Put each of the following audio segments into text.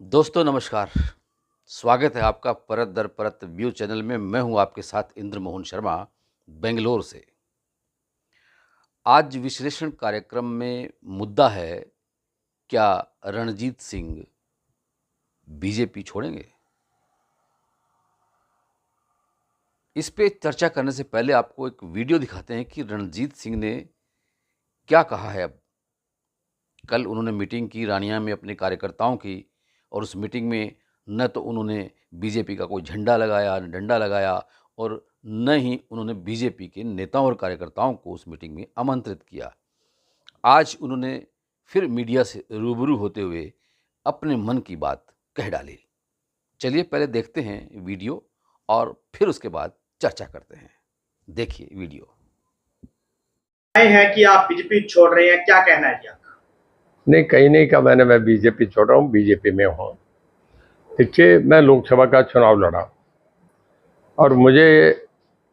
दोस्तों नमस्कार। स्वागत है आपका परत दर परत व्यू चैनल में। मैं हूं आपके साथ इंद्र मोहन शर्मा, बेंगलोर से। आज विश्लेषण कार्यक्रम में मुद्दा है, क्या रणजीत सिंह बीजेपी छोड़ेंगे? इस पे चर्चा करने से पहले आपको एक वीडियो दिखाते हैं कि रणजीत सिंह ने क्या कहा है। अब कल उन्होंने मीटिंग की रानिया में अपने कार्यकर्ताओं की, और उस मीटिंग में न तो उन्होंने बीजेपी का कोई झंडा लगाया, न डंडा लगाया, और न ही उन्होंने बीजेपी के नेताओं और कार्यकर्ताओं को उस मीटिंग में आमंत्रित किया। आज उन्होंने फिर मीडिया से रूबरू होते हुए अपने मन की बात कह डाली। चलिए पहले देखते हैं वीडियो और फिर उसके बाद चर्चा करते हैं। देखिए वीडियो। है कि आप बीजेपी छोड़ रहे हैं, क्या कहना है जी आपका? नहीं, कहीं नहीं कहा मैंने मैं बीजेपी छोड़ रहा हूँ, बीजेपी में हूँ। देखिए, मैं लोकसभा का चुनाव लड़ा और मुझे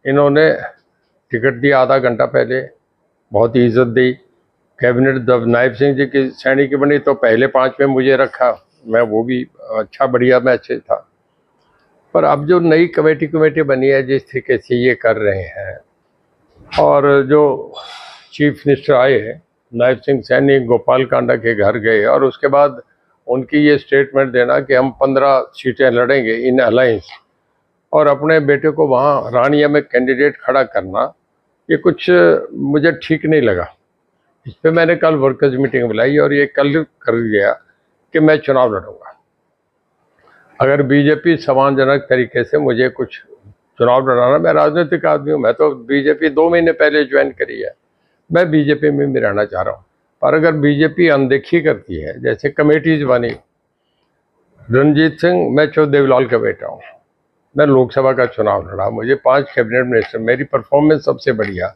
इन्होंने टिकट दिया आधा घंटा पहले, बहुत ही इज्जत दी। कैबिनेट जब नायब सिंह जी की श्रेणी की बनी तो पहले 5 में मुझे रखा, मैं वो भी अच्छा बढ़िया मैं अच्छे था। पर अब जो नई कमेटी बनी है, जिस तरीके से ये कर रहे हैं, और जो चीफ मिनिस्टर आए हैं नायब सिंह सैनी, गोपाल कांडा के घर गए और उसके बाद उनकी ये स्टेटमेंट देना कि हम 15 सीटें लड़ेंगे इन अलायंस, और अपने बेटे को वहाँ रानिया में कैंडिडेट खड़ा करना, ये कुछ मुझे ठीक नहीं लगा। इस पर मैंने कल वर्कर्स मीटिंग बुलाई और ये कल कर दिया कि मैं चुनाव लड़ूंगा। अगर बीजेपी सम्मानजनक तरीके से मुझे कुछ चुनाव लड़ाना, मैं राजनीतिक आदमी हूँ, मैं तो बीजेपी 2 महीने पहले ज्वाइन करी है, मैं बीजेपी में भी रहना चाह रहा हूँ। पर अगर बीजेपी अनदेखी करती है, जैसे कमेटीज बनी, रणजीत सिंह, मैं चौ देवलाल का बेटा हूँ, मैं लोकसभा का चुनाव लड़ा, मुझे 5 कैबिनेट मिनिस्टर, मेरी परफॉर्मेंस सबसे बढ़िया।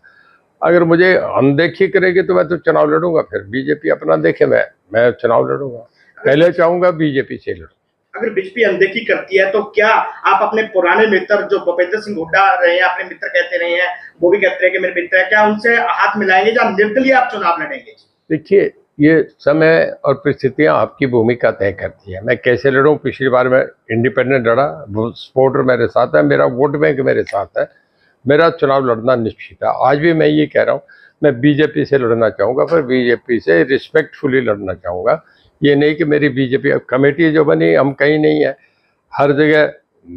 अगर मुझे अनदेखी करेगी तो मैं तो चुनाव लड़ूंगा, फिर बीजेपी अपना देखे, मैं चुनाव लड़ूंगा। पहले चाहूंगा बीजेपी से लड़ूं। अगर बीजेपी अनदेखी करती है तो क्या आप अपने पुराने मित्र जो भूपेंद्र सिंह हुड्डा रहे हैं, अपने मित्र कहते रहे हैं, वो भी कहते हैं कि मेरे मित्र है, क्या उनसे हाथ मिलाएंगे या निर्दलीय आप चुनाव लड़ेंगे? देखिए, ये समय और परिस्थितियां आपकी भूमिका तय करती है। मैं कैसे लड़ूं, पिछली बार मैं इंडिपेंडेंट लड़ा, वो सपोर्टर मेरे साथ है, मेरा वोट बैंक मेरे साथ है, मेरा चुनाव लड़ना निश्चित है। आज भी मैं ये कह रहा हूँ, मैं बीजेपी से लड़ना चाहूँगा, पर बीजेपी से रिस्पेक्टफुली लड़ना चाहूँगा। ये नहीं कि मेरी बीजेपी कमेटी जो बनी, हम कहीं नहीं है, हर जगह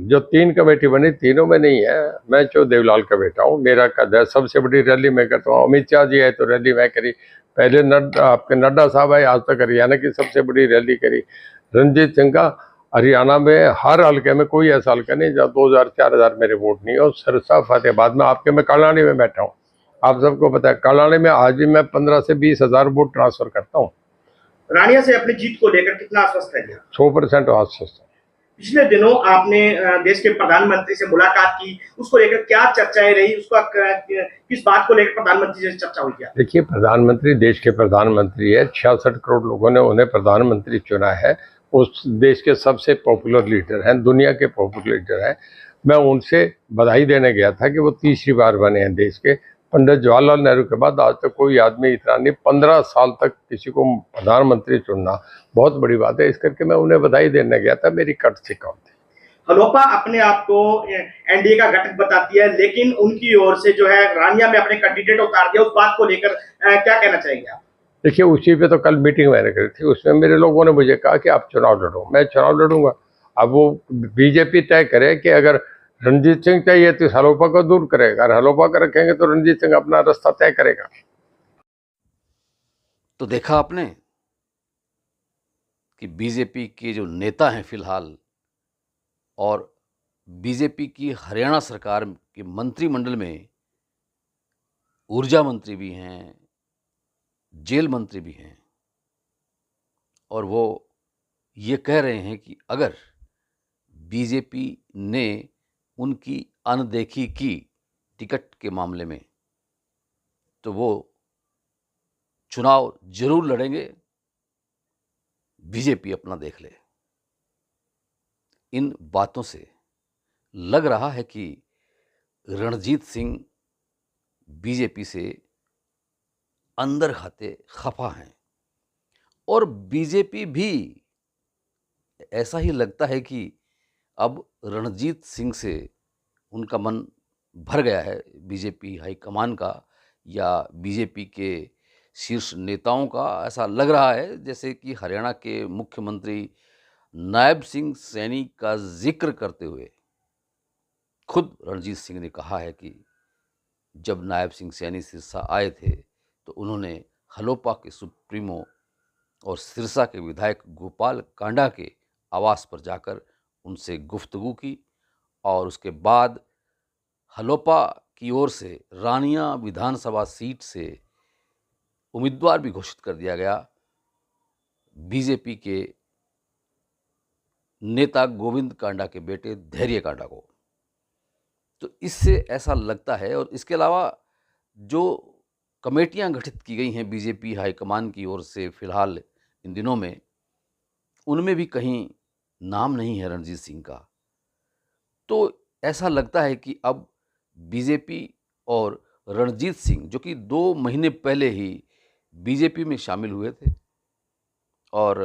जो 3 कमेटी बनी, तीनों में नहीं है। मैं चौ देवलाल का बेटा हूँ, मेरा कद है, सबसे बड़ी रैली मैं करता हूँ। अमित शाह जी आए तो रैली मैं करी, पहले आपके नड्डा साहब आए, आज तक हरियाणा की सबसे बड़ी रैली करी। रणजीत सिंह का हरियाणा में हर हल्के में कोई ऐसा हल्का नहीं जहाँ 2000-4000 मेरे वोट नहीं हो। सरसा फतेहाबाद में, आपके मैं कालानी में बैठा हूँ, आप सबको पता है, कालानी में आज भी मैं 15 से 20 हजार वोट ट्रांसफर करता हूँ। रानिया से अपनी जीत को लेकर कितना आश्वस्त है? 100% आश्वस्त। पिछले दिनों आपने देश के प्रधानमंत्री से मुलाकात की, उसको लेकर क्या चर्चाएं रही, उसका किस बात को लेकर प्रधानमंत्री से चर्चा हुई? क्या देखिए, प्रधानमंत्री देश के प्रधानमंत्री है, 66 करोड़ लोगों ने उन्हें प्रधानमंत्री चुना है, उस देश के सबसे पॉपुलर लीडर हैं, दुनिया के पॉपुलर लीडर हैं। मैं उनसे बधाई देने गया था कि वो तीसरी बार बने हैं देश के। पंडित जवाहरलाल नेहरू के बाद आज तक कोई आदमी इतना नहीं, 15 साल तक किसी को प्रधानमंत्री चुनना बहुत बड़ी बात है। इस करके मैं उन्हें बधाई देने गया था, मेरी कट से कम थी। हलोपा अपने आप को एनडीए का घटक बताती है, लेकिन उनकी ओर से जो है रानिया में अपने कैंडिडेट उतार दिया, उस बात को लेकर क्या कहना चाहेंगे आप? देखिए, उसी पे तो कल मीटिंग मैंने करी थी, उसमें मेरे लोगों ने मुझे कहा कि आप चुनाव लड़ो, मैं चुनाव लड़ूंगा। अब वो बीजेपी तय करे कि अगर रणजीत सिंह चाहिए तो हलोपा को दूर करेगा, अगर हलोपा को रखेंगे तो रणजीत सिंह अपना रास्ता तय करेगा। तो देखा आपने कि बीजेपी के जो नेता हैं फिलहाल, और बीजेपी की हरियाणा सरकार के मंत्रिमंडल में ऊर्जा मंत्री भी हैं, जेल मंत्री भी हैं, और वो ये कह रहे हैं कि अगर बीजेपी ने उनकी अनदेखी की टिकट के मामले में, तो वो चुनाव जरूर लड़ेंगे, बीजेपी अपना देख ले। इन बातों से लग रहा है कि रणजीत सिंह बीजेपी से अंदर खाते खफा हैं, और बीजेपी भी ऐसा ही लगता है कि अब रणजीत सिंह से उनका मन भर गया है, बीजेपी हाईकमान का या बीजेपी के शीर्ष नेताओं का। ऐसा लग रहा है जैसे कि हरियाणा के मुख्यमंत्री नायब सिंह सैनी का जिक्र करते हुए खुद रणजीत सिंह ने कहा है कि जब नायब सिंह सैनी सिरसा आए थे तो उन्होंने हलोपा के सुप्रीमो और सिरसा के विधायक गोपाल कांडा के आवास पर जाकर उनसे गुफ्तगू की और उसके बाद हलोपा की ओर से रानिया विधानसभा सीट से उम्मीदवार भी घोषित कर दिया गया बीजेपी के नेता गोविंद कांडा के बेटे धैर्य कांडा को। तो इससे ऐसा लगता है, और इसके अलावा जो कमेटियां गठित की गई हैं बीजेपी हाईकमान की ओर से फिलहाल इन दिनों में, उनमें भी कहीं नाम नहीं है रणजीत सिंह का। तो ऐसा लगता है कि अब बीजेपी और रणजीत सिंह, जो कि 2 महीने पहले ही बीजेपी में शामिल हुए थे और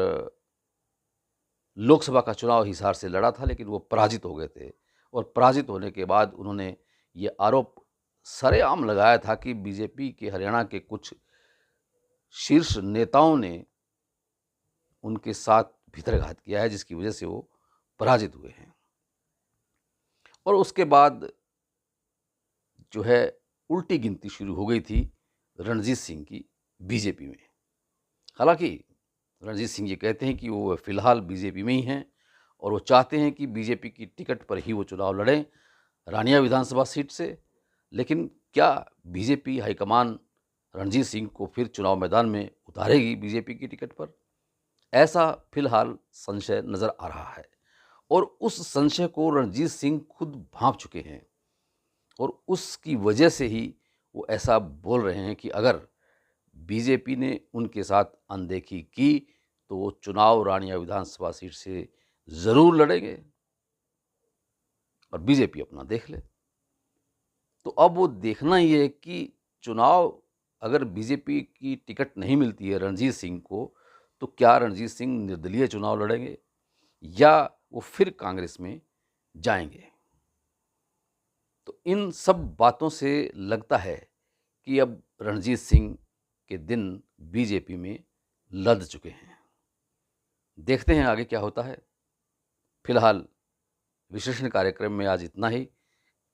लोकसभा का चुनाव हिसार से लड़ा था, लेकिन वो पराजित हो गए थे। और पराजित होने के बाद उन्होंने ये आरोप सरेआम लगाया था कि बीजेपी के हरियाणा के कुछ शीर्ष नेताओं ने उनके साथ भितरघात किया है, जिसकी वजह से वो पराजित हुए हैं। और उसके बाद जो है उल्टी गिनती शुरू हो गई थी रणजीत सिंह की बीजेपी में। हालांकि रणजीत सिंह ये कहते हैं कि वो फिलहाल बीजेपी में ही हैं और वो चाहते हैं कि बीजेपी की टिकट पर ही वो चुनाव लड़ें रानिया विधानसभा सीट से। लेकिन क्या बीजेपी हाईकमान रणजीत सिंह को फिर चुनाव मैदान में उतारेगी बीजेपी की टिकट पर? ऐसा फिलहाल संशय नज़र आ रहा है और उस संशय को रणजीत सिंह खुद भांप चुके हैं और उसकी वजह से ही वो ऐसा बोल रहे हैं कि अगर बीजेपी ने उनके साथ अनदेखी की तो वो चुनाव रानिया विधानसभा सीट से ज़रूर लड़ेंगे और बीजेपी अपना देख ले। तो अब वो देखना ये है कि चुनाव अगर बीजेपी की टिकट नहीं मिलती है रणजीत सिंह को, तो क्या रणजीत सिंह निर्दलीय चुनाव लड़ेंगे या वो फिर कांग्रेस में जाएंगे। तो इन सब बातों से लगता है कि अब रणजीत सिंह के दिन बीजेपी में लद चुके हैं। देखते हैं आगे क्या होता है। फिलहाल विश्लेषण कार्यक्रम में आज इतना ही।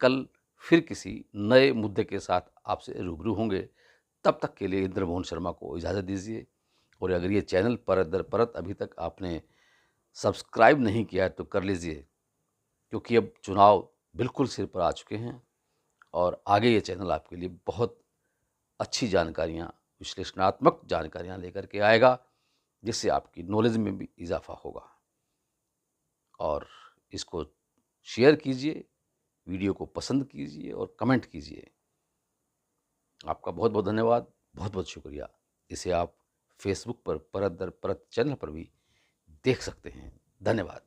कल फिर किसी नए मुद्दे के साथ आपसे रूबरू होंगे। तब तक के लिए इंद्रमोहन शर्मा को इजाज़त दीजिए। और अगर ये चैनल परत दर परत अभी तक आपने सब्सक्राइब नहीं किया है तो कर लीजिए, क्योंकि अब चुनाव बिल्कुल सिर पर आ चुके हैं और आगे ये चैनल आपके लिए बहुत अच्छी जानकारियाँ, विश्लेषणात्मक जानकारियाँ लेकर के आएगा, जिससे आपकी नॉलेज में भी इजाफा होगा। और इसको शेयर कीजिए, वीडियो को पसंद कीजिए और कमेंट कीजिए। आपका बहुत बहुत धन्यवाद, बहुत बहुत शुक्रिया। इसे आप फेसबुक पर परत दर परत चैनल पर भी देख सकते हैं। धन्यवाद।